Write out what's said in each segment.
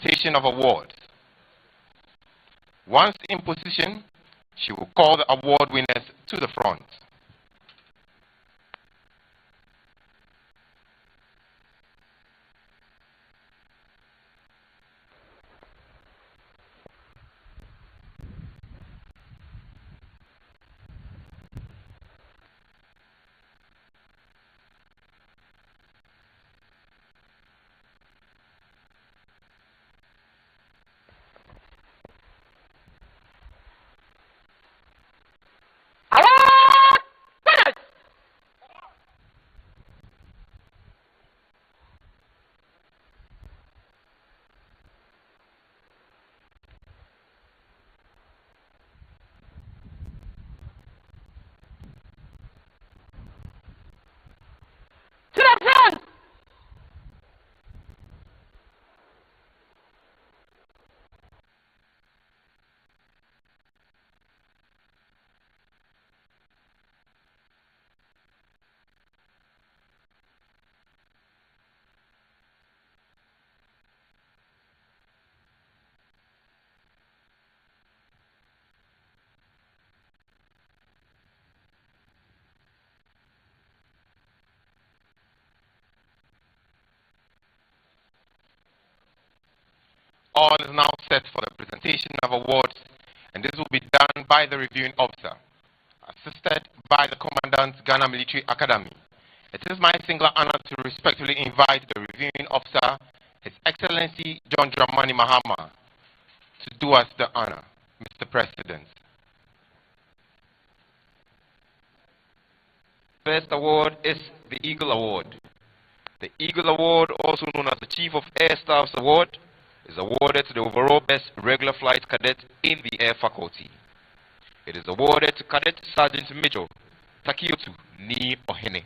presentation of awards. Once in position, she will call the award winners to the front. All is now set for the presentation of awards, and this will be done by the reviewing officer, assisted by the Commandant, Ghana Military Academy. It is my singular honor to respectfully invite the reviewing officer, His Excellency John Dramani Mahama, to do us the honor. Mr. President. First award is the Eagle Award. The Eagle Award, also known as the Chief of Air Staff's Award, is awarded to the overall best regular flight cadet in the Air Faculty. It is awarded to Cadet Sergeant Major Takiotu Ni Ohene.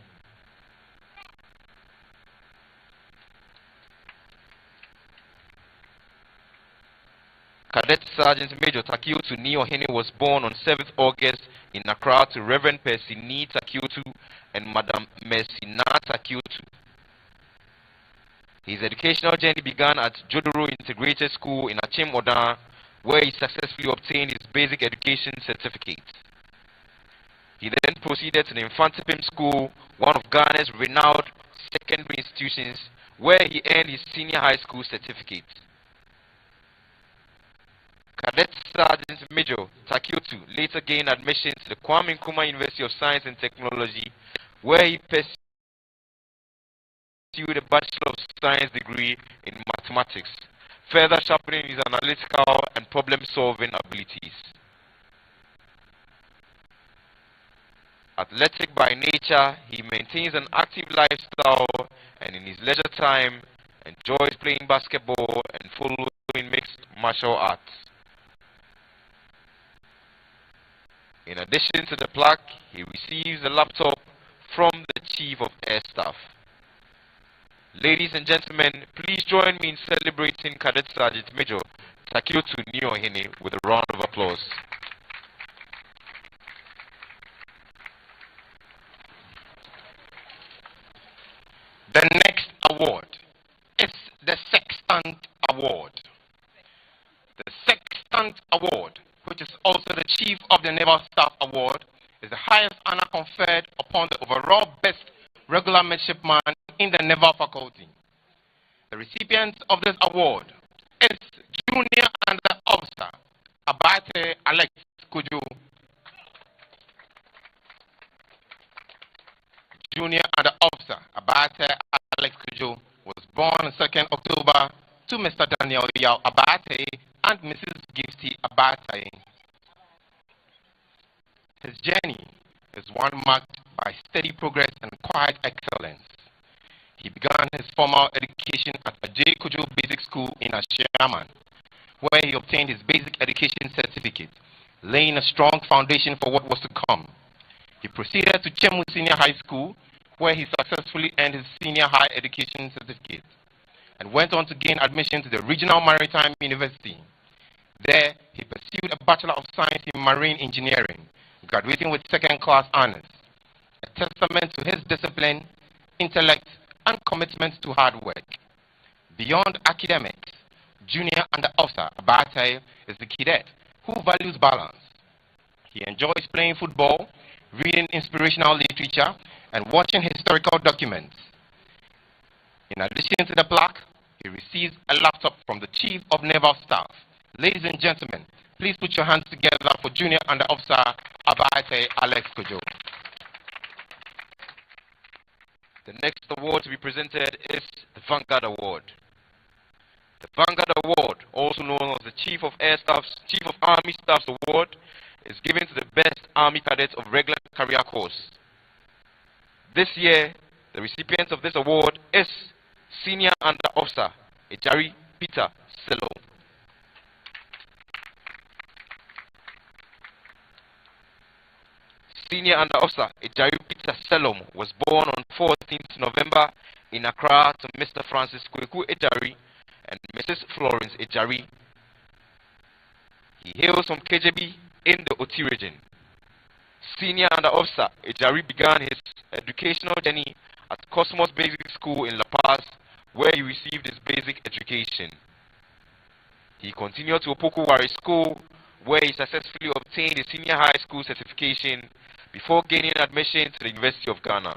Cadet Sergeant Major Takiotu Ni Ohene was born on 7th August in Accra to Reverend Percy Ni Takiotu and Madam Mercy Na Takiotu. His educational journey began at Jodoro Integrated School in Achim Odan, where he successfully obtained his basic education certificate. He then proceeded to the Infantipim School, one of Ghana's renowned secondary institutions, where he earned his senior high school certificate. Cadet Sergeant Major Takiotu later gained admission to the Kwame Nkrumah University of Science and Technology, where he pursued a Bachelor of Science degree in mathematics, further sharpening his analytical and problem-solving abilities. Athletic by nature, he maintains an active lifestyle and in his leisure time enjoys playing basketball and following mixed martial arts. In addition to the plaque, he receives a laptop from the Chief of Air Staff. Ladies and gentlemen, please join me in celebrating Cadet Sergeant Major Takiotu Ni Ohene with a round of applause. The next award is the Sextant Award. The Sextant Award, which is also the Chief of the Naval Staff Award, is the highest honor conferred upon the overall best regular midshipman in the Naval Faculty. The recipient of this award is Junior Under Officer Abate Alex Kujo. Junior Under Officer Abate Alex Kujo was born on 2nd October to Mr. Daniel Yao Abate and Mrs. Gifty Abate. His journey is one marked by steady progress and quiet excellence. He began his formal education at Ajay Kujo Basic School in Ashiaman, where he obtained his basic education certificate, laying a strong foundation for what was to come. He proceeded to Chemu Senior High School, where he successfully earned his senior high education certificate, and went on to gain admission to the Regional Maritime University. There, he pursued a Bachelor of Science in Marine Engineering, graduating with second-class honors, a testament to his discipline, intellect, and commitment to hard work. Beyond academics, Junior under officer Abate is the cadet who values balance. He enjoys playing football, reading inspirational literature, and watching historical documents. In addition to the plaque, he receives a laptop from the Chief of Naval Staff. Ladies and gentlemen, please put your hands together for Junior Under Officer Abate Alex Kojo. The next award to be presented is the Vanguard Award. The Vanguard Award, also known as the Chief of Army Staff's Award, is given to the best Army cadets of regular career course. This year, the recipient of this award is Senior Under Officer Ejari Peter Selo. Senior Under Officer Ejari Peter Selom was born on 14th November in Accra to Mr. Francis Kweku Ejari and Mrs. Florence Ejari. He hails from KJB in the Oti region. Senior Under Officer Ejari began his educational journey at Cosmos Basic School in La Paz, where he received his basic education. He continued to Opoku Wari School, where he successfully obtained his senior high school certification before gaining admission to the University of Ghana.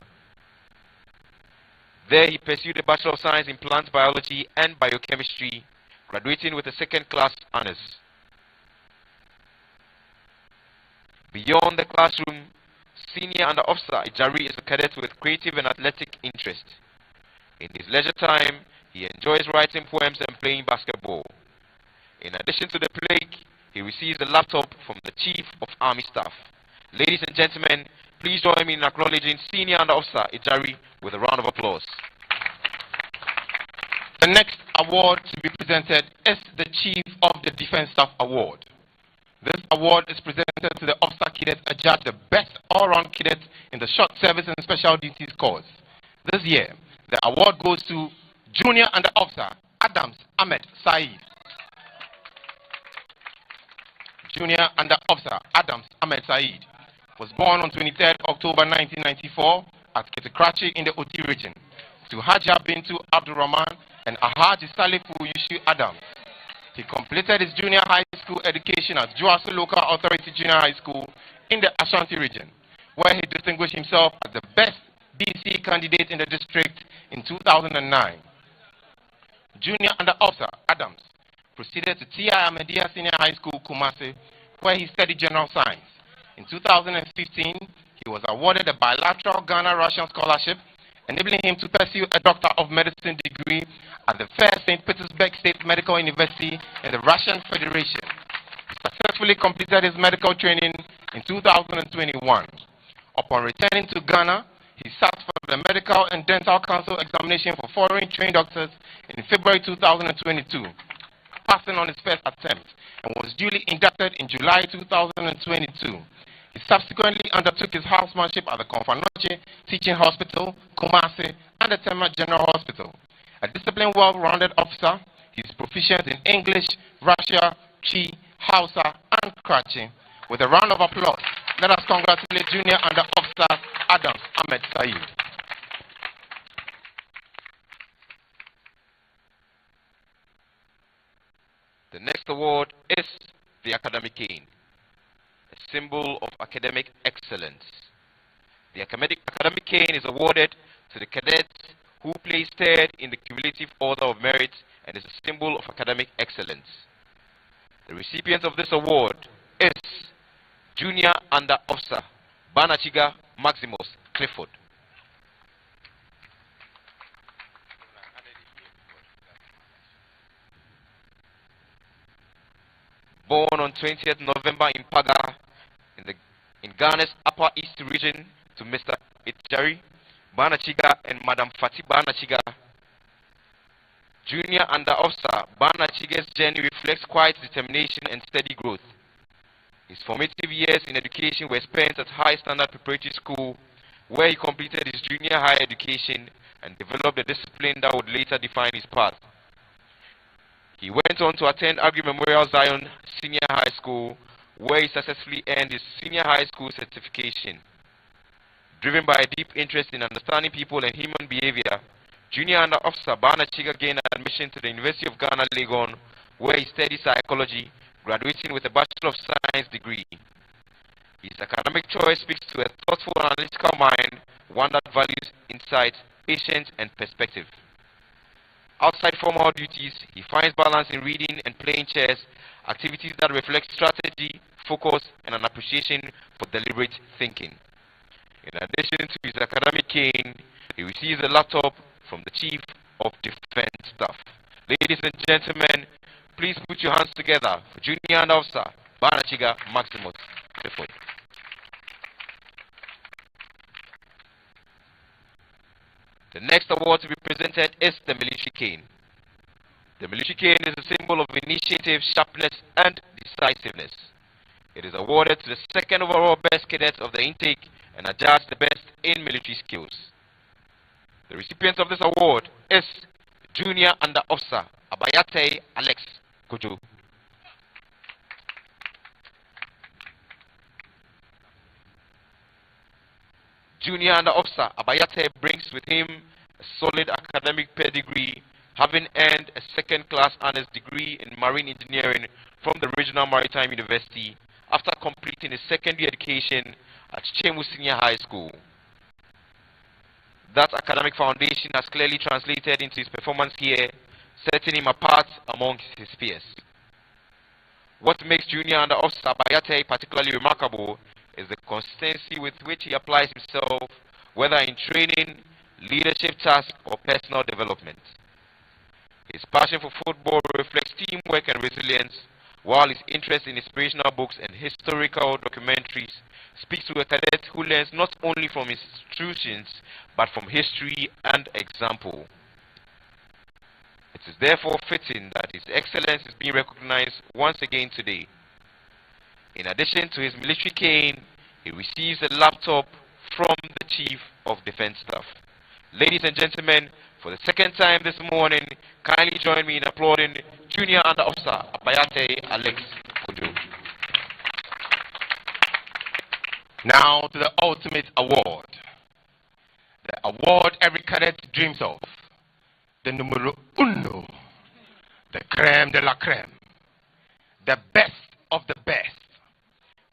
There he pursued a Bachelor of Science in Plant Biology and Biochemistry, graduating with a second-class honors. Beyond the classroom, Senior Under Officer Ejari is a cadet with creative and athletic interest. In his leisure time, he enjoys writing poems and playing basketball. In addition to the plaque, he receives a laptop from the Chief of Army Staff. Ladies and gentlemen, please join me in acknowledging Senior Under Officer Ejari with a round of applause. The next award to be presented is the Chief of the Defense Staff Award. This award is presented to the officer cadets adjudged the best all-round cadet in the Short Service and Special Duties course. This year, the award goes to Junior Under Officer Adams Ahmed Saeed. Junior Under Officer Adams Ahmed Saeed was born on 23rd October 1994 at Ketikrachi in the Oti region to Haja Bintu Abdul Rahman and Ahaji Salifu Yushu Adams. He completed his junior high school education at Juasu Local Authority Junior High School in the Ashanti region, where he distinguished himself as the best BC candidate in the district in 2009. Junior Under Officer Adams proceeded to T.I. Ahmadiyya Senior High School, Kumasi, where he studied general science. In 2015, he was awarded a bilateral Ghana-Russian scholarship, enabling him to pursue a Doctor of Medicine degree at the First St. Petersburg State Medical University in the Russian Federation. He successfully completed his medical training in 2021. Upon returning to Ghana, he sat for the Medical and Dental Council examination for foreign trained doctors in February 2022, passing on his first attempt, and was duly inducted in July 2022. He subsequently undertook his housemanship at the Konfanoche Teaching Hospital, Kumasi, and the Tema General Hospital. A disciplined, well-rounded officer, he is proficient in English, Russia, Chi, Hausa, and Karachi. With a round of applause, let us congratulate Junior Under Officer Adams Ahmed Saeed. The next award is the Academic Cane, a symbol of academic excellence. The Academic Cane is awarded to the cadets who place third in the cumulative order of merit and is a symbol of academic excellence. The recipient of this award is Junior Under Officer Banachiga Maximus Clifford. Born on 20th November in Paga, in Ghana's Upper East region, to Mr. Ejari Banachiga and Madam Fatih Banachiga. Junior Under Officer Banachiga's journey reflects quiet determination and steady growth. His formative years in education were spent at High Standard Preparatory School, where he completed his junior high education and developed a discipline that would later define his path. He went on to attend Agri Memorial Zion Senior High School, where he successfully earned his senior high school certification. Driven by a deep interest in understanding people and human behavior, Junior Under Officer Banachiga gained admission to the University of Ghana, Legon, where he studied psychology, graduating with a Bachelor of Science degree. His academic choice speaks to a thoughtful and analytical mind, one that values insight, patience, and perspective. Outside formal duties, he finds balance in reading and playing chess, activities that reflect strategy, focus, and an appreciation for deliberate thinking. In addition to his academic cane, he receives a laptop from the Chief of Defense Staff. Ladies and gentlemen, please put your hands together for Junior and Officer Banachiga Maximus Clifford. The next award to be presented is the Military Cane. The Military Cane is a symbol of initiative, sharpness, and decisiveness. It is awarded to the second overall best cadet of the intake and adjudged the best in military skills. The recipient of this award is Junior Under Officer Abayate Alex Kojo. Junior Under Officer Abayate brings with him a solid academic pedigree, having earned a second-class honors degree in marine engineering from the Regional Maritime University after completing his secondary education at Chemu Senior High School. That academic foundation has clearly translated into his performance here, setting him apart among his peers. What makes Junior Under Officer Abayate particularly remarkable is the consistency with which he applies himself, whether in training, leadership tasks, or personal development. His passion for football reflects teamwork and resilience, while his interest in inspirational books and historical documentaries speaks to a cadet who learns not only from institutions, but from history and example. It is therefore fitting that his excellence is being recognized once again today. In addition to his military cane, he receives a laptop from the Chief of Defense Staff. Ladies and gentlemen, for the second time this morning, kindly join me in applauding Junior Under Officer Abayate Alex Kojo. Now to the ultimate award. The award every cadet dreams of. The numero uno. The creme de la creme. The best of the best.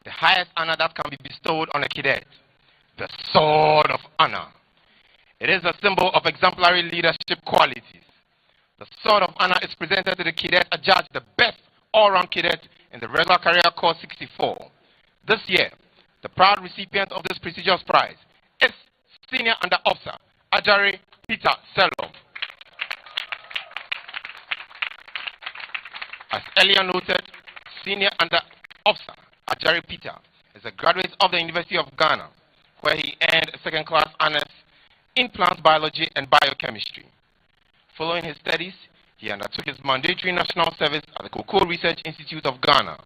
The highest honor that can be bestowed on a cadet. The Sword of Honor. It is a symbol of exemplary leadership qualities. The Sword of Honor is presented to the cadet adjudged the best all-round cadet in the Regular Career Corps 64. This year, the proud recipient of this prestigious prize is Senior Under Officer Ajari Peter Selom. As earlier noted, Senior Under Officer Ajari Peter is a graduate of the University of Ghana, where he earned a second-class honors in plant biology and biochemistry. Following his studies, he undertook his mandatory national service at the Cocoa Research Institute of Ghana,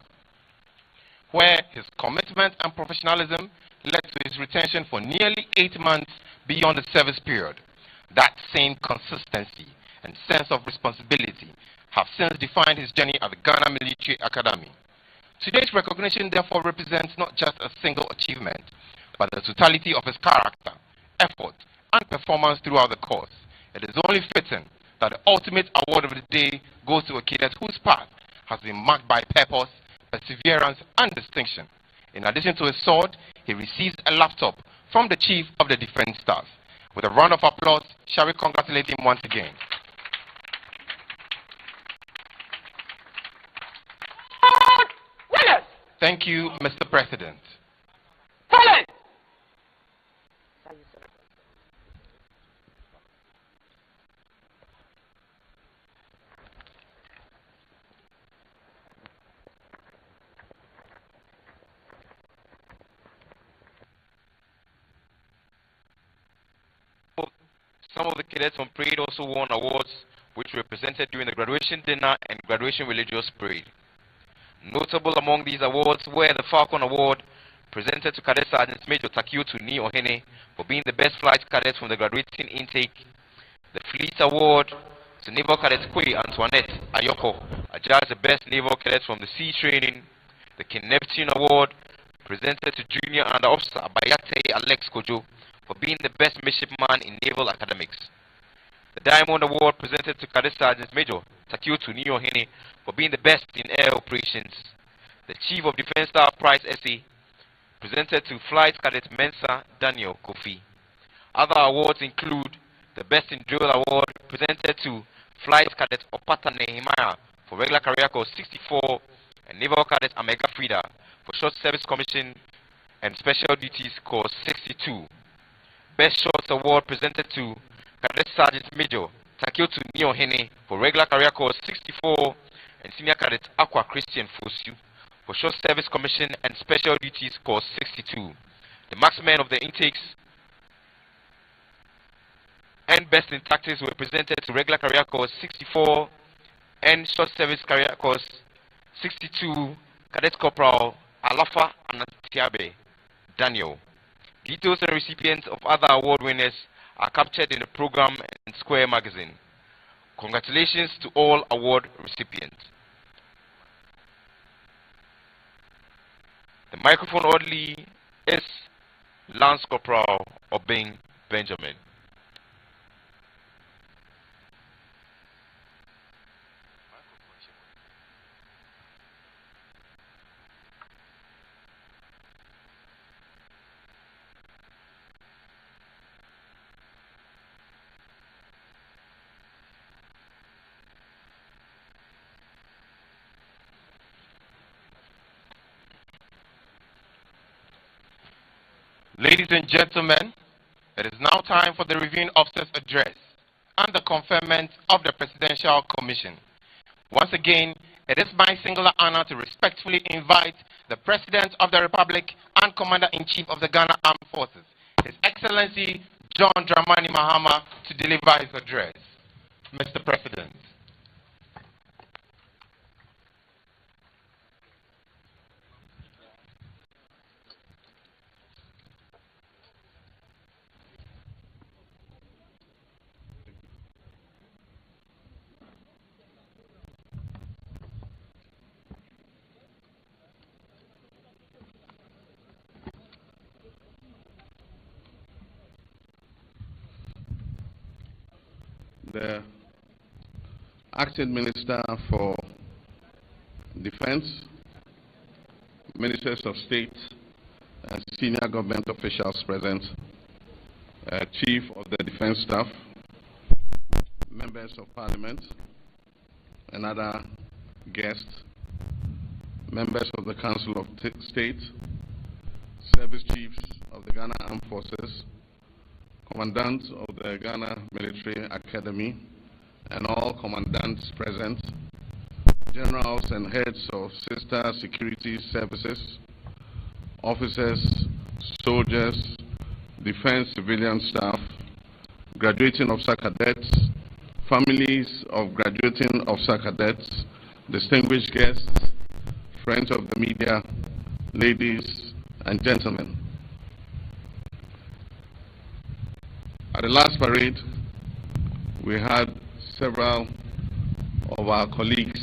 where his commitment and professionalism led to his retention for nearly 8 months beyond the service period. That same consistency and sense of responsibility have since defined his journey at the Ghana Military Academy. Today's recognition therefore represents not just a single achievement, but the totality of his character, effort, and performance throughout the course. It is only fitting that the ultimate award of the day goes to a cadet whose path has been marked by purpose, perseverance, and distinction. In addition to his sword, he receives a laptop from the Chief of the Defense Staff. With a round of applause, shall we congratulate him once again? Thank you, Mr. President. Some of the cadets on parade also won awards which were presented during the graduation dinner and graduation religious parade. Notable among these awards were the Falcon Award presented to Cadet Sergeant Major Takiotu Ni Ohene for being the best flight cadet from the graduating intake, the Fleet Award to Naval Cadet Kwe Antoinette Ayoko, adjudged the best naval cadet from the sea training, the King Neptune Award presented to Junior Under Officer Abayate Alex Kojo for being the best midshipman in naval academics. The Diamond Award presented to Cadet Sergeant Major Takiotu Niohene for being the best in air operations. The Chief of Defense Staff Prize essay presented to Flight Cadet Mensa Daniel Kofi. Other awards include the Best in Drill Award presented to Flight Cadet Opata Nehemiah for regular career course 64 and Naval Cadet Amega Frida for Short Service Commission and Special Duties course 62. Best Shorts Award presented to Cadet Sergeant Major Takiotu Niohene for regular career course 64 and Senior Cadet Aqua Christian Fosu for Short Service Commission and Special Duties course 62. The marksmen of the intakes and Best in Tactics were presented to regular career course 64 and Short Service career course 62 Cadet Corporal Alafa Anatiabe Daniel. Details and recipients of other award winners are captured in the program and Square magazine. Congratulations to all award recipients. The microphone orderly is Lance Corporal Obeng Benjamin. Ladies and gentlemen, it is now time for the reviewing officer's address and the conferment of the Presidential Commission. Once again, it is my singular honor to respectfully invite the President of the Republic and Commander-in-Chief of the Ghana Armed Forces, His Excellency John Dramani Mahama, to deliver his address. Mr. President. The Acting Minister for Defense, Ministers of State, and senior government officials present, Chief of the Defense Staff, Members of Parliament, and other guests, Members of the Council of State, Service Chiefs of the Ghana Armed Forces, Commandants of the Ghana Military Academy, and all commandants present, generals and heads of sister security services, officers, soldiers, defense civilian staff, graduating officer cadets, families of graduating officer cadets, distinguished guests, friends of the media, ladies and gentlemen. At the last parade, we had several of our colleagues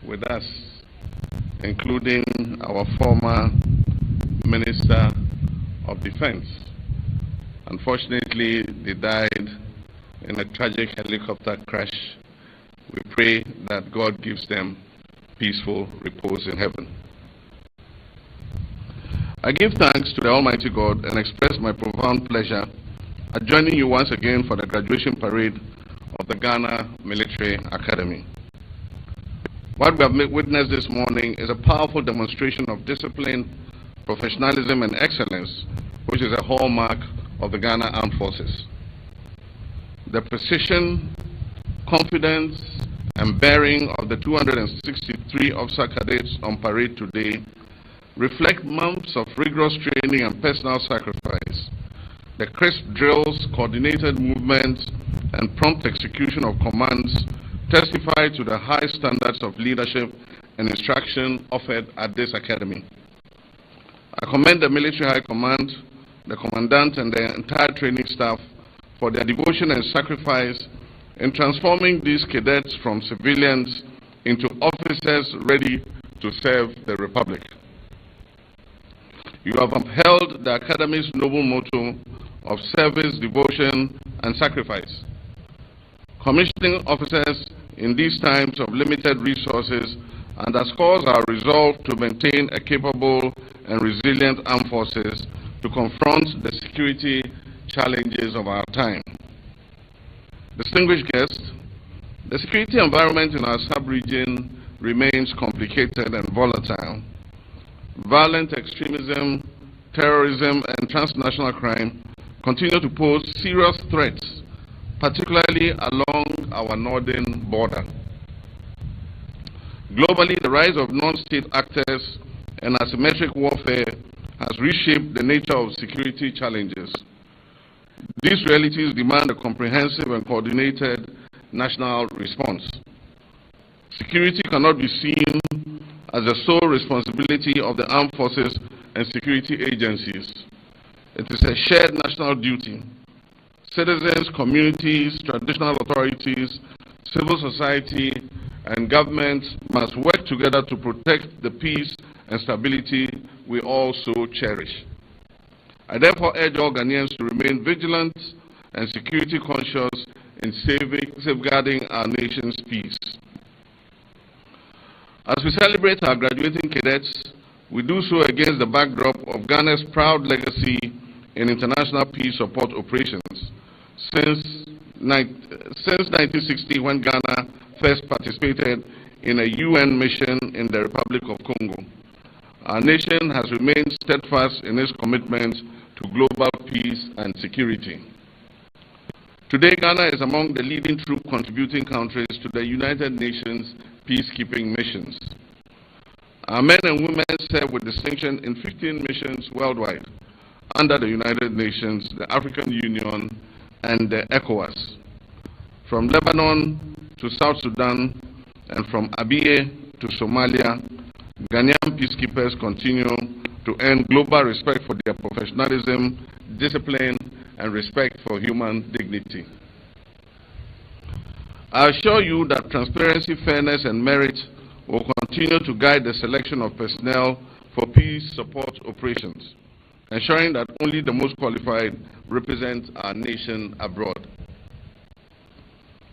with us, including our former Minister of Defense. Unfortunately, they died in a tragic helicopter crash. We pray that God gives them peaceful repose in heaven. I give thanks to the Almighty God and express my profound pleasure at joining you once again for the graduation parade of the Ghana Military Academy. What we have witnessed this morning is a powerful demonstration of discipline, professionalism, and excellence, which is a hallmark of the Ghana Armed Forces. The precision, confidence, and bearing of the 263 officer cadets on parade today reflect months of rigorous training and personal sacrifice. The crisp drills, coordinated movements, and prompt execution of commands testify to the high standards of leadership and instruction offered at this academy. I commend the Military High Command, the Commandant, and the entire training staff for their devotion and sacrifice in transforming these cadets from civilians into officers ready to serve the Republic. You have upheld the Academy's noble motto of service, devotion, and sacrifice. Commissioning officers in these times of limited resources underscores our resolve to maintain a capable and resilient armed forces to confront the security challenges of our time. Distinguished guests, the security environment in our sub-region remains complicated and volatile. Violent extremism, terrorism, and transnational crime continue to pose serious threats, particularly along our northern border. Globally, the rise of non-state actors and asymmetric warfare has reshaped the nature of security challenges. These realities demand a comprehensive and coordinated national response. Security cannot be seen as the sole responsibility of the armed forces and security agencies. It is a shared national duty. Citizens, communities, traditional authorities, civil society, and governments must work together to protect the peace and stability we all so cherish. I therefore urge all Ghanaians to remain vigilant and security conscious in safeguarding our nation's peace. As we celebrate our graduating cadets, we do so against the backdrop of Ghana's proud legacy in international peace support operations. Since 1960, when Ghana first participated in a UN mission in the Republic of Congo, our nation has remained steadfast in its commitment to global peace and security. Today, Ghana is among the leading troop contributing countries to the United Nations peacekeeping missions. Our men and women serve with distinction in 15 missions worldwide under the United Nations, the African Union, and the ECOWAS. From Lebanon to South Sudan and from Abyei to Somalia, Ghanaian peacekeepers continue to earn global respect for their professionalism, discipline, and respect for human dignity. I assure you that transparency, fairness, and merit will continue to guide the selection of personnel for peace support operations, ensuring that only the most qualified represent our nation abroad.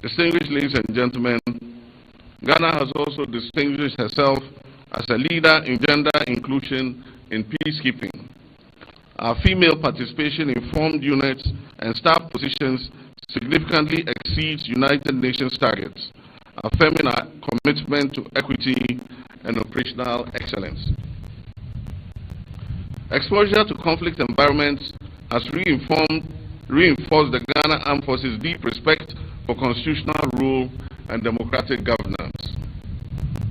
Distinguished ladies and gentlemen, Ghana has also distinguished herself as a leader in gender inclusion in peacekeeping. Our female participation in formed units and staff positions significantly exceeds United Nations targets, affirming our commitment to equity and operational excellence. Exposure to conflict environments has reinforced the Ghana Armed Forces' deep respect for constitutional rule and democratic governance.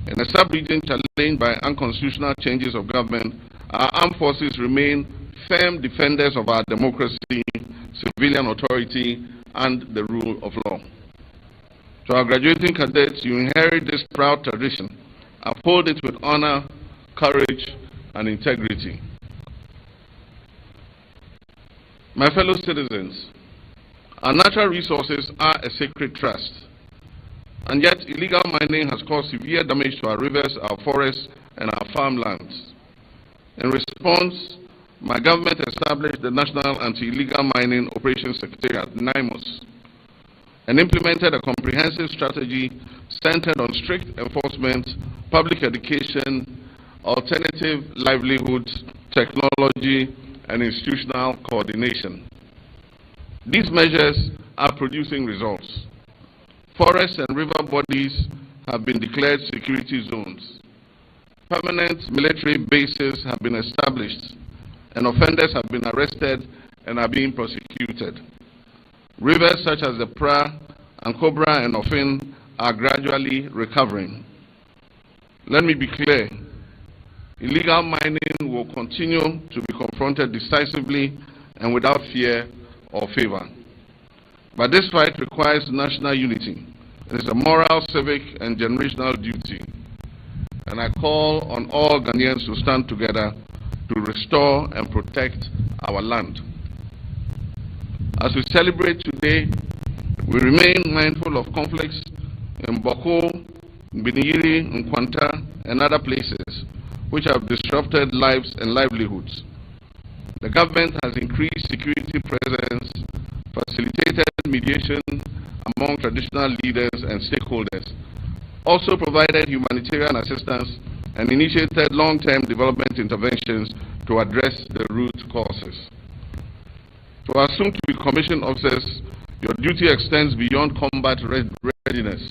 In a sub-region challenged by unconstitutional changes of government, our armed forces remain firm defenders of our democracy, civilian authority, and the rule of law. To our graduating cadets, you inherit this proud tradition. Uphold it with honor, courage, and integrity. My fellow citizens, our natural resources are a sacred trust, and yet illegal mining has caused severe damage to our rivers, our forests, and our farmlands. In response, my government established the National Anti-Illegal Mining Operations Secretariat, NIMOS, and implemented a comprehensive strategy centered on strict enforcement, public education, alternative livelihoods, technology, and institutional coordination. These measures are producing results. Forests and river bodies have been declared security zones. Permanent military bases have been established, and offenders have been arrested and are being prosecuted. Rivers such as the Pra, Ankobra, and Ofin are gradually recovering. Let me be clear. Illegal mining will continue to be confronted decisively and without fear or favor. But this fight requires national unity. It is a moral, civic, and generational duty. And I call on all Ghanaians to stand together to restore and protect our land. As we celebrate today, we remain mindful of conflicts in Boko, Biniri, Nkwanta, and other places which have disrupted lives and livelihoods. The government has increased security presence, facilitated mediation, among traditional leaders and stakeholders, also provided humanitarian assistance and initiated long-term development interventions to address the root causes. To our soon-to-be commissioned officers, your duty extends beyond combat readiness.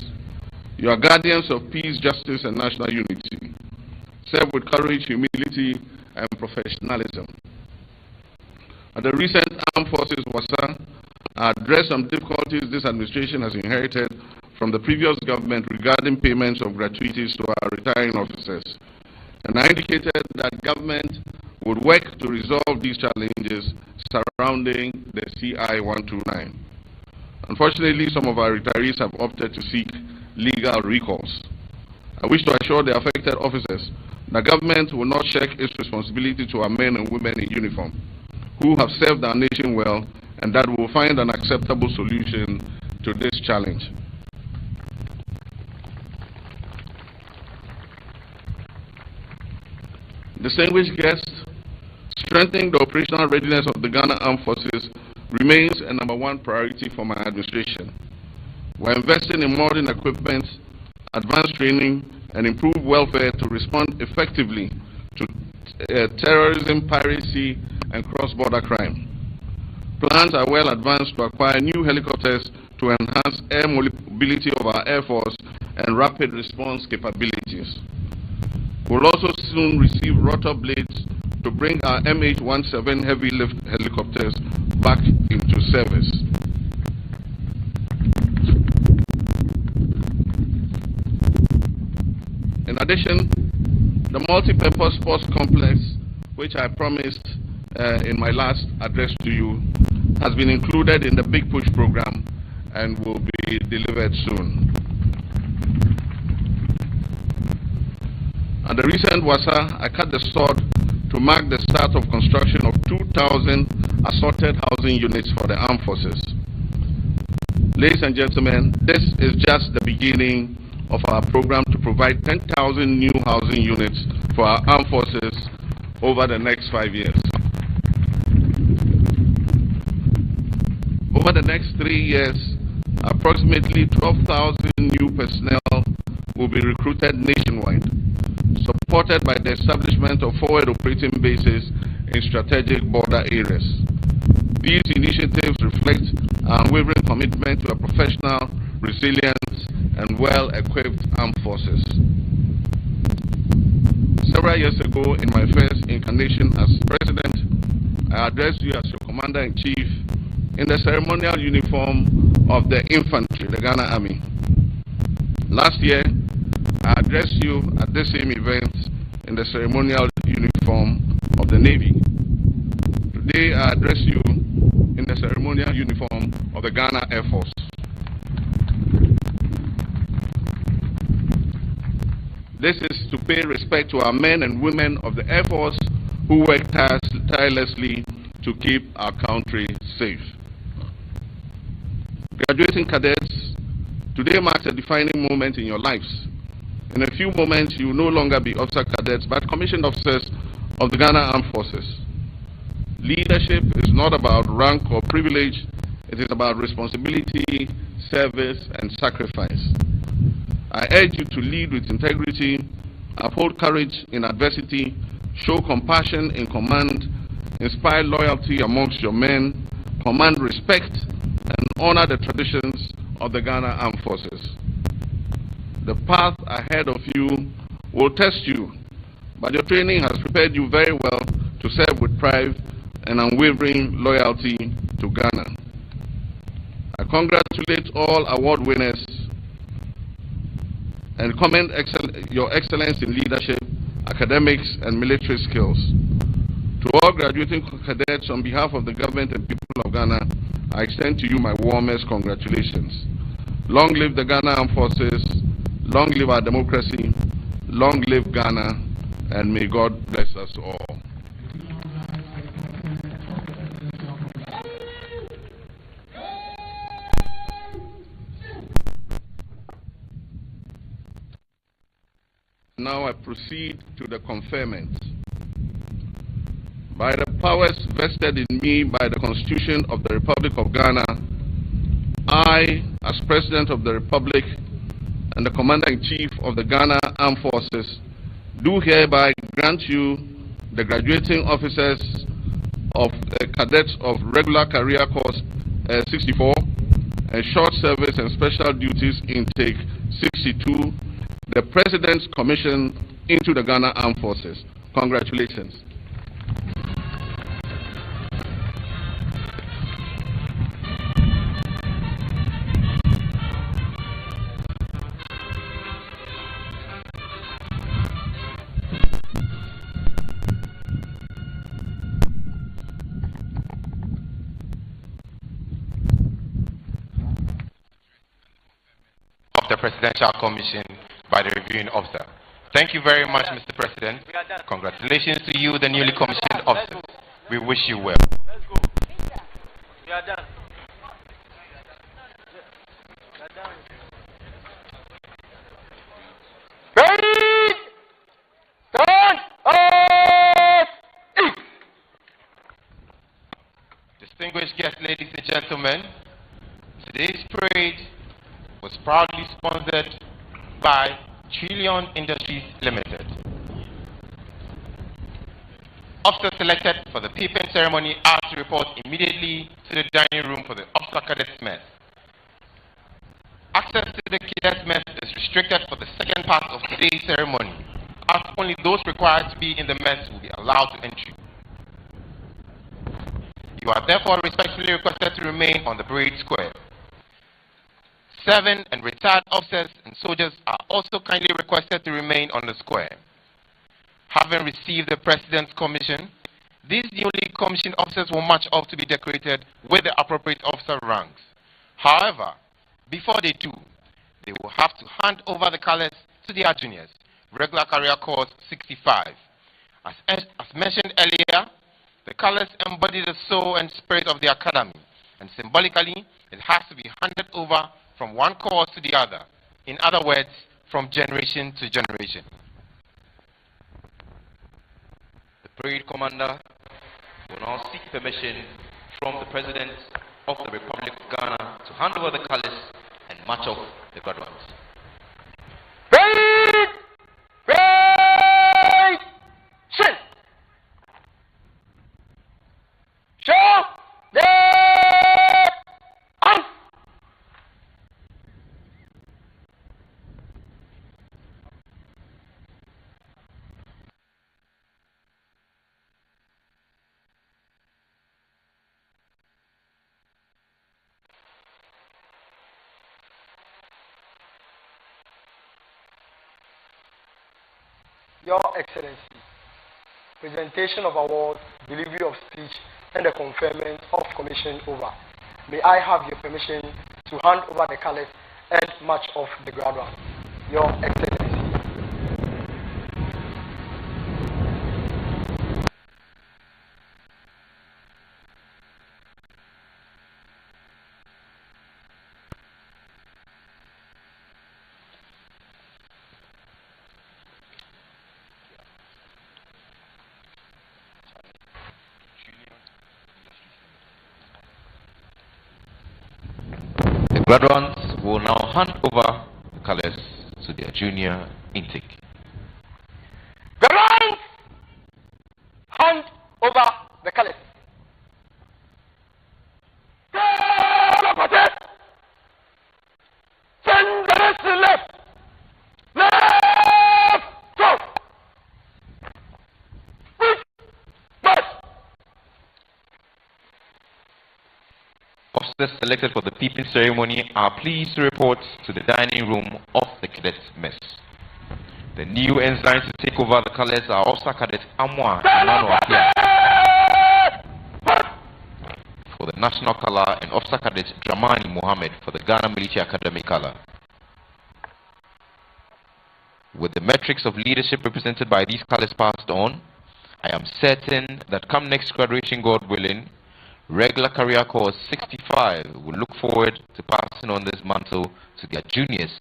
You are guardians of peace, justice, and national unity. Serve with courage, humility, and professionalism. At the recent Armed Forces WASA, I addressed some difficulties this administration has inherited from the previous government regarding payments of gratuities to our retiring officers. And I indicated that government would work to resolve these challenges surrounding the CI-129. Unfortunately, some of our retirees have opted to seek legal recourse. I wish to assure the affected officers that government will not shirk its responsibility to our men and women in uniform who have served our nation well, and that we will find an acceptable solution to this challenge. Distinguished guests, strengthening the operational readiness of the Ghana Armed Forces remains a #1 priority for my administration. We're investing in modern equipment, advanced training, and improved welfare to respond effectively to terrorism, piracy, and cross-border crime. Plans are well advanced to acquire new helicopters to enhance air mobility of our Air Force and rapid response capabilities. We'll also soon receive rotor blades to bring our MH-17 heavy lift helicopters back into service. In addition, the multi-purpose sports complex, which I promised in my last address to you, has been included in the Big Push program and will be delivered soon. At the recent WASA, I cut the sword to mark the start of construction of 2,000 assorted housing units for the armed forces. Ladies and gentlemen, this is just the beginning of our program to provide 10,000 new housing units for our armed forces over the next 5 years. Over the next 3 years, approximately 12,000 new personnel will be recruited nationwide, supported by the establishment of forward operating bases in strategic border areas. These initiatives reflect our unwavering commitment to a professional, resilient, and well-equipped armed forces. Several years ago, in my first incarnation as president, I addressed you as your commander-in-chief in the ceremonial uniform of the infantry, the Ghana Army. Last year, I addressed you at the same event in the ceremonial uniform of the Navy. Today, I address you in the ceremonial uniform of the Ghana Air Force. This is to pay respect to our men and women of the Air Force who work tirelessly to keep our country safe. Graduating cadets, today marks a defining moment in your lives. In a few moments, you will no longer be officer cadets, but commissioned officers of the Ghana Armed Forces. Leadership is not about rank or privilege. It is about responsibility, service, and sacrifice. I urge you to lead with integrity, uphold courage in adversity, show compassion in command, inspire loyalty amongst your men, command respect, and honor the traditions of the Ghana Armed Forces. The path ahead of you will test you, but your training has prepared you very well to serve with pride and unwavering loyalty to Ghana. I congratulate all award winners and commend your excellence in leadership, academics, and military skills. To all graduating cadets, on behalf of the government and people of Ghana, I extend to you my warmest congratulations. Long live the Ghana Armed Forces, long live our democracy, long live Ghana, and may God bless us all. Now I proceed to the conferment. By the powers vested in me by the Constitution of the Republic of Ghana, I, as President of the Republic and the Commander-in-Chief of the Ghana Armed Forces, do hereby grant you the graduating officers of cadets of Regular Career Course 64 and Short Service and Special Duties Intake 62, the President's Commission into the Ghana Armed Forces. Congratulations. Of the Presidential Commission by the reviewing officer. Thank you very much, Mr. President. Congratulations to you, the newly commissioned officers. We wish you well. Let's go. We are done. We are done. Ready? Stand up! Distinguished guests, ladies and gentlemen, today's parade was proudly sponsored by Trillion Industries Limited. Officers selected for the papering ceremony are to report immediately to the dining room for the officer cadets mess. Access to the cadets mess is restricted for the second part of today's ceremony, as only those required to be in the mess will be allowed to enter. You are therefore respectfully requested to remain on the parade square. 7 and retired officers and soldiers are also kindly requested to remain on the square. Having received the President's commission, these newly commissioned officers will march off to be decorated with the appropriate officer ranks. However, before they do, they will have to hand over the colors to their juniors, Regular Career Course 65. As mentioned earlier, the colors embody the soul and spirit of the academy, and symbolically, it has to be handed over from one course to the other. In other words, from generation to generation. The parade commander will now seek permission from the President of the Republic of Ghana to hand over the colors and march off the graduates. Ready? Ready? Sit! Show! Dead! On! Your Excellency, presentation of award, delivery of speech, and the conferment of commission over. May I have your permission to hand over the colors and march off the graduates? Your Excellency. The graduates will now hand over the colors to their junior intake. Graduates, hand over the colors. Send the rest left. Left. Go. March. Officers selected for the peeping ceremony are pleased to report to the dining room of the cadet mess. The new ensigns to take over the colors are Officer Cadet Amwa Emmanuel Apia for the national color and Officer Cadet Dramani Mohammed for the Ghana Military Academy color. With the metrics of leadership represented by these colors passed on, I am certain that come next graduation, God willing, Regular Career Course 65 will look forward to passing on this mantle to their juniors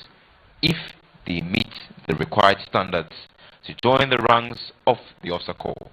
if they meet the required standards to join the ranks of the officer corps.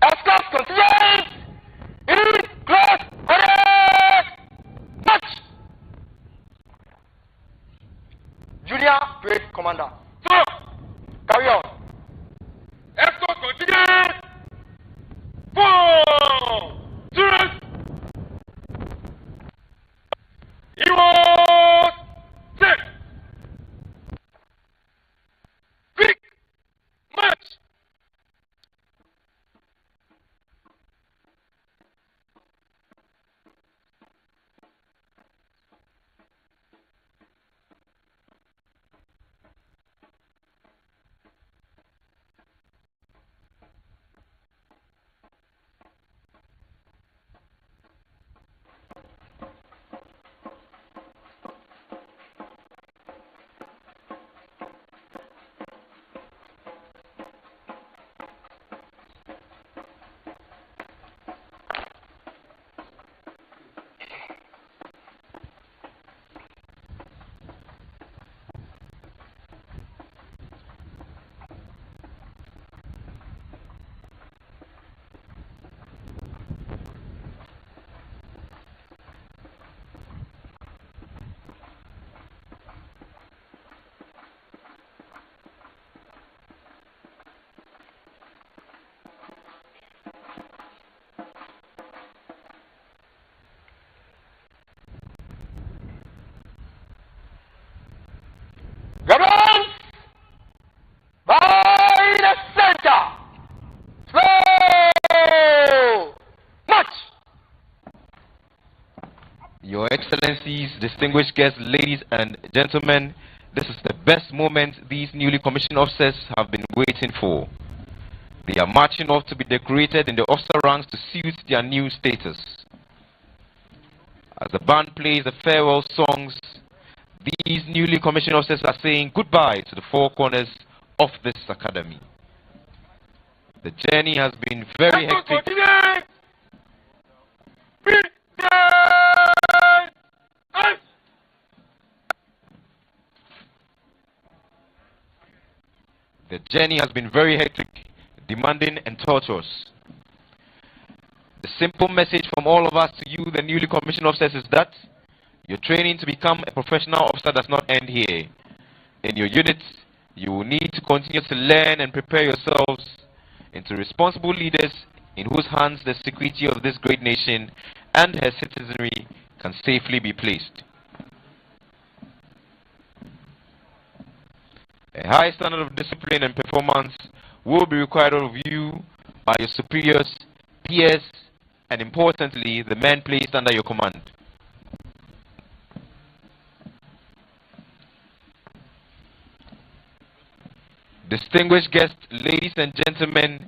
Escorts contingent in close order. March. Junior Parade Commander. Sir. Carry on. Escort contingent. 4 students. He was set. Quick march. Reverence by the center. Slow march. Your Excellencies, distinguished guests, ladies and gentlemen, this is the best moment these newly commissioned officers have been waiting for. They are marching off to be decorated in the officer ranks to suit their new status. As the band plays the farewell songs, these newly commissioned officers are saying goodbye to the four corners of this academy. The journey has been very Escort hectic. contingent. Present. The journey has been very hectic, demanding and torturous. The simple message from all of us to you, the newly commissioned officers, is that your training to become a professional officer does not end here. In your units, you will need to continue to learn and prepare yourselves into responsible leaders in whose hands the security of this great nation and her citizenry can safely be placed. A high standard of discipline and performance will be required of you by your superiors, peers, and importantly, the men placed under your command. Distinguished guests, ladies and gentlemen,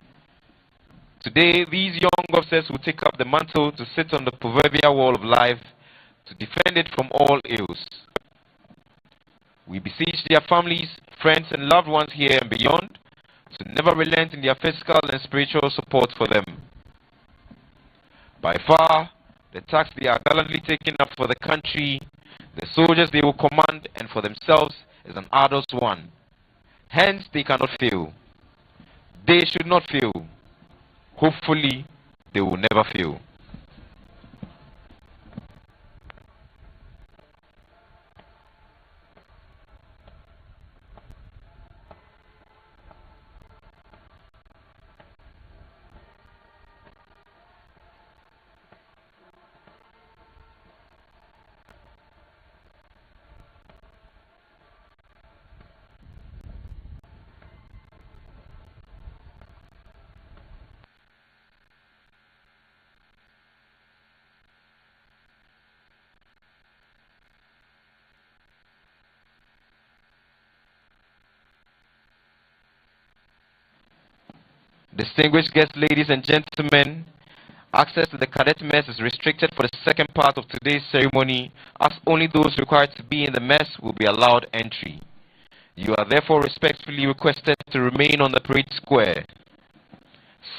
today these young officers will take up the mantle to sit on the proverbial wall of life to defend it from all ills. We beseech their families, friends, and loved ones here and beyond to never relent in their physical and spiritual support for them. By far, the task they are gallantly taking up for the country, the soldiers they will command, and for themselves is an arduous one. Hence, they cannot fail. They should not fail. Hopefully, they will never fail. Distinguished guests, ladies and gentlemen, access to the cadet mess is restricted for the second part of today's ceremony, as only those required to be in the mess will be allowed entry. You are therefore respectfully requested to remain on the parade square.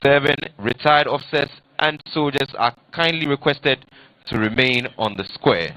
7 retired officers and soldiers are kindly requested to remain on the square.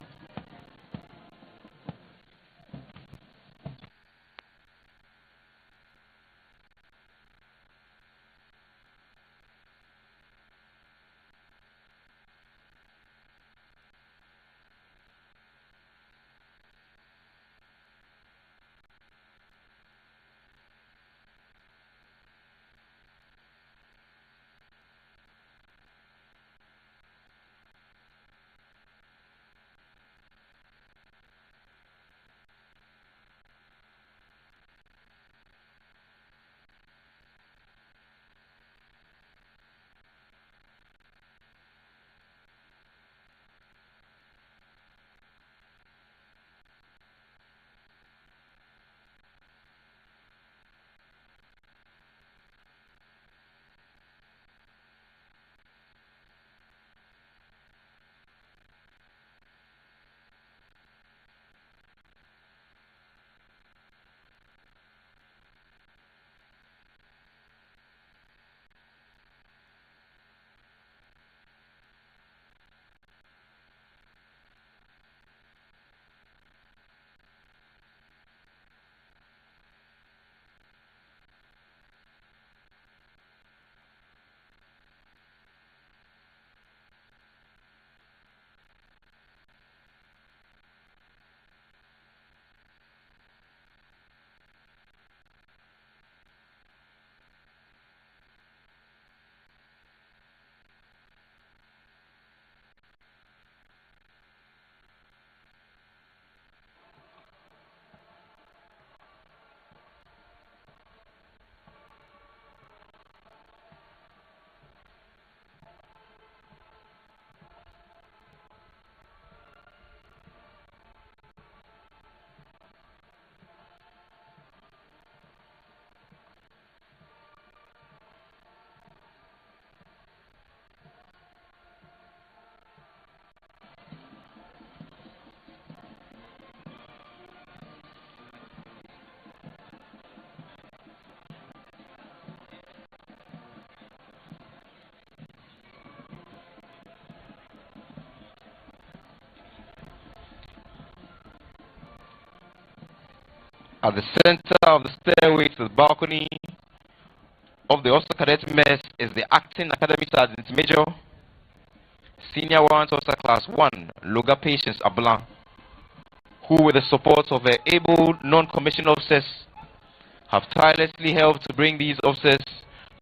At the center of the stairway to the balcony of the Officer Cadet Mess is the Acting Academy Sergeant Major, Senior Warrant Officer Class 1, Loga Patience Ablan, who with the support of her able non-commissioned officers have tirelessly helped to bring these officers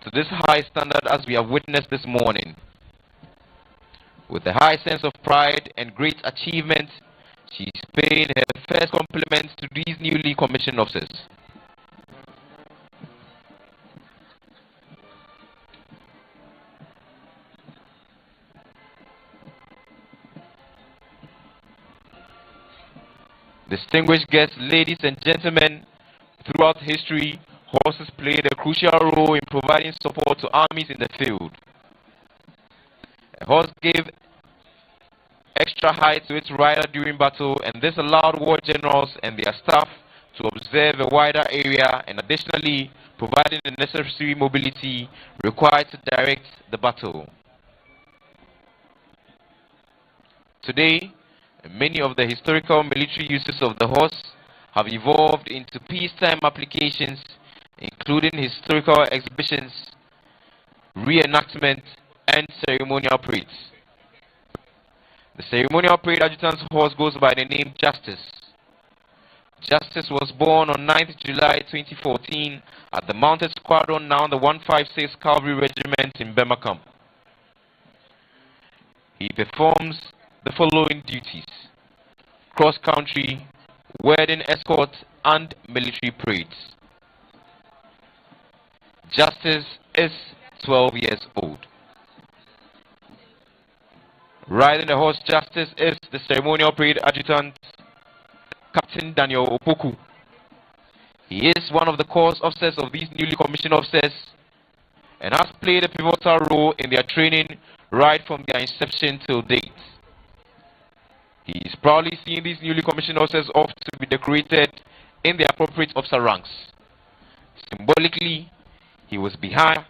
to this high standard as we have witnessed this morning. With a high sense of pride and great achievement, she is paying her first compliments to these newly commissioned officers. Distinguished guests, ladies and gentlemen, throughout history, horses played a crucial role in providing support to armies in the field. A horse gave extra height to its rider during battle, and this allowed war generals and their staff to observe a wider area and additionally providing the necessary mobility required to direct the battle. Today, many of the historical military uses of the horse have evolved into peacetime applications, including historical exhibitions, reenactment, and ceremonial parades. The ceremonial parade adjutant's horse goes by the name Justice. Justice was born on 9th July 2014 at the Mounted Squadron, now the 156 Cavalry Regiment in Bema Camp. He performs the following duties: cross-country, wedding escort, and military parades. Justice is 12 years old. Riding the horse Justice is the ceremonial parade adjutant, Captain Daniel Opoku. He is one of the corps officers of these newly commissioned officers and has played a pivotal role in their training right from their inception till date. He is proudly seeing these newly commissioned officers off to be decorated in their appropriate officer ranks. Symbolically, he was behind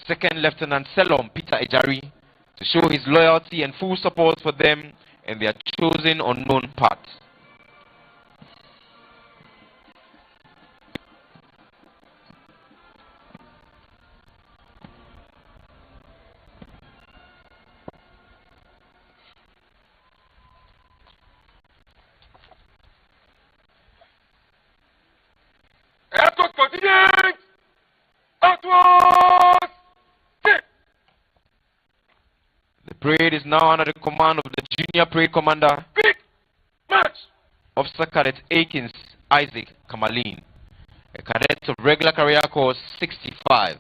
Second Lieutenant Selom Peter Ejari to show his loyalty and full support for them and their chosen unknown path. Escort continues. Outwards. Sit. The parade is now under the command of the Junior Parade Commander, Quick. March. Officer Cadet Akins Isaac Kamalin, a cadet of Regular Career Corps 65.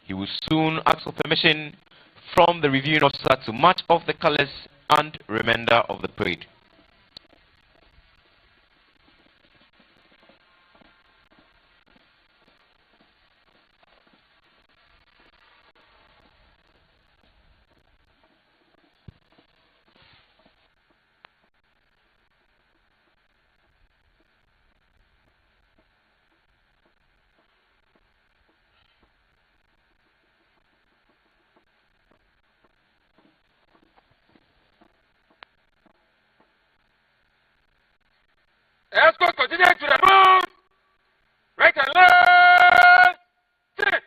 He will soon ask for permission from the reviewing officer to march off the colors and remainder of the parade. Escort continue to the road. Right and left. Sit.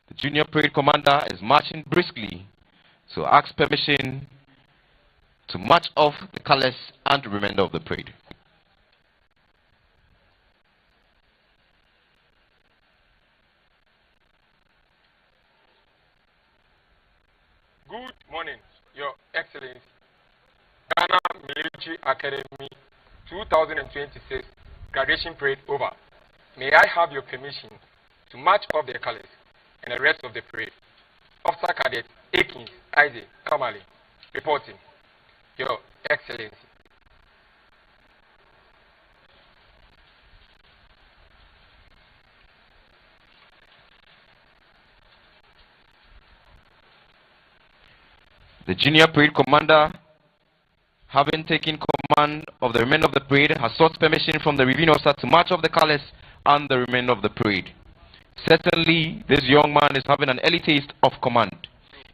The Junior Parade Commander is marching briskly to ask permission to march off the colors and the remainder of the parade. Good morning, Your Excellency. Ghana Military Academy 2026 graduation parade over. May I have your permission to march off the colors and the rest of the parade? Officer Cadet Akins Isaac Kamali reporting. Your Excellency. The junior parade commander, having taken command of the remainder of the parade, has sought permission from the reviewing officer to march off the colors and the remainder of the parade. Certainly, this young man is having an early taste of command.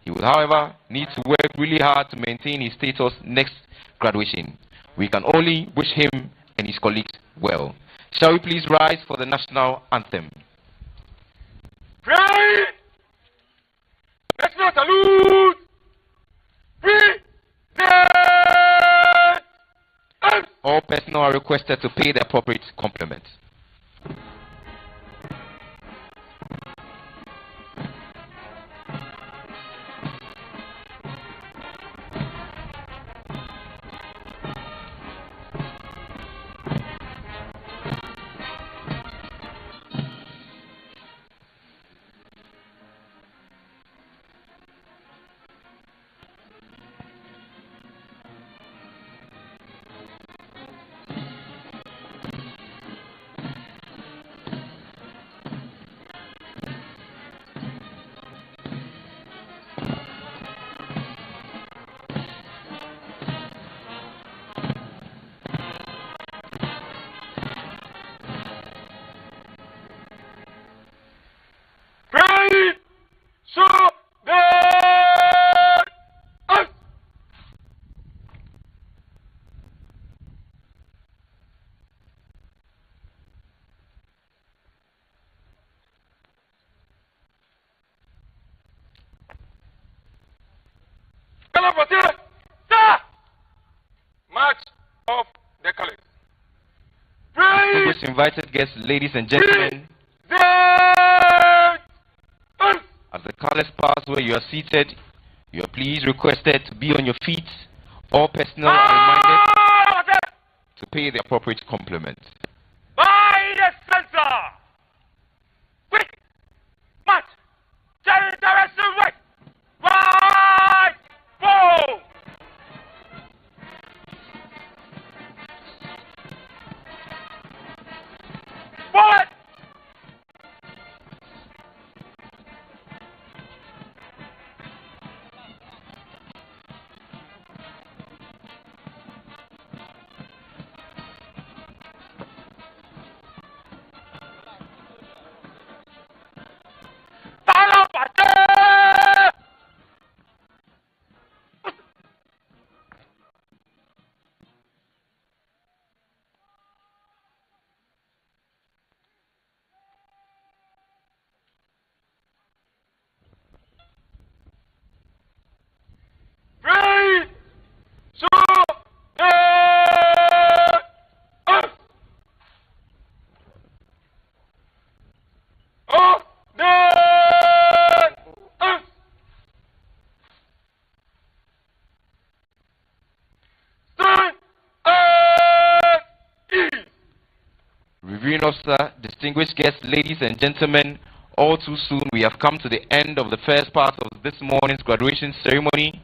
He will, however, need to work really hard to maintain his status next graduation. We can only wish him and his colleagues well. Shall we please rise for the national anthem? Pray! National salute! All personnel are requested to pay the appropriate compliments. March of the colors. Distinguished invited guests, ladies and gentlemen, as the colors pass where you are seated, you are please requested to be on your feet. All personnel are reminded to pay the appropriate compliments. By the center! Quick! March! Change direction right! Right! Go! Forward! Reviewing officer, distinguished guests, ladies and gentlemen, all too soon we have come to the end of the first part of this morning's graduation ceremony.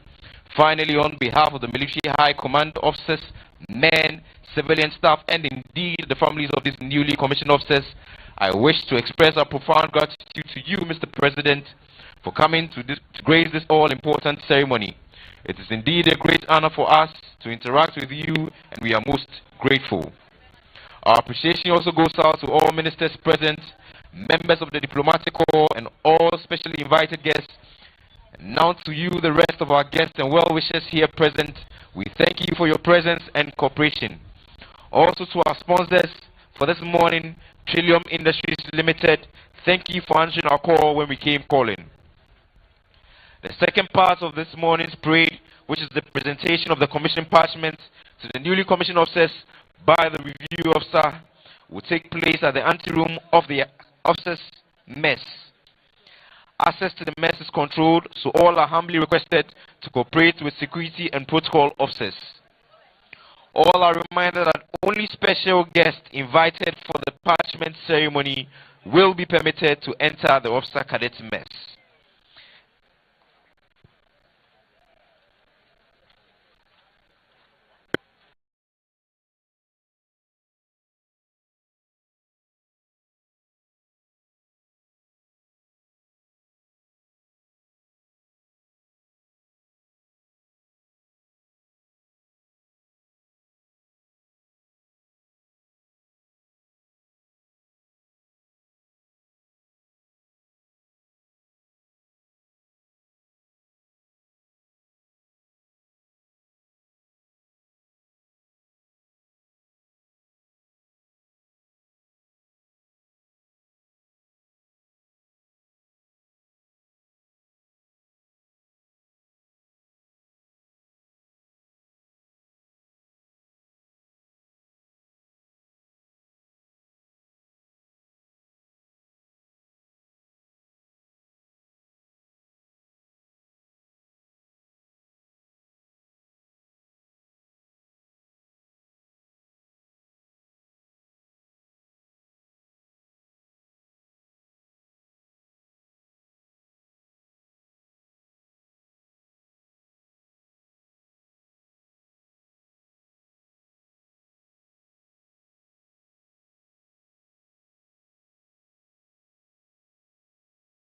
Finally, on behalf of the Military High Command officers, men, civilian staff, and indeed the families of these newly commissioned officers, I wish to express our profound gratitude to you, Mr. President, for coming to grace this all-important ceremony. It is indeed a great honor for us to interact with you, and we are most grateful. Our appreciation also goes out to all ministers present, members of the diplomatic corps, and all specially invited guests. And now to you, the rest of our guests and well-wishers here present, we thank you for your presence and cooperation. Also to our sponsors for this morning, Trillium Industries Limited, thank you for answering our call when we came calling. The second part of this morning's parade, which is the presentation of the commission parchment to the newly commissioned officers by the review officer, will take place at the anteroom of the officers' mess. Access to the mess is controlled, so all are humbly requested to cooperate with security and protocol officers. All are reminded that only special guests invited for the parchment ceremony will be permitted to enter the officer cadet mess.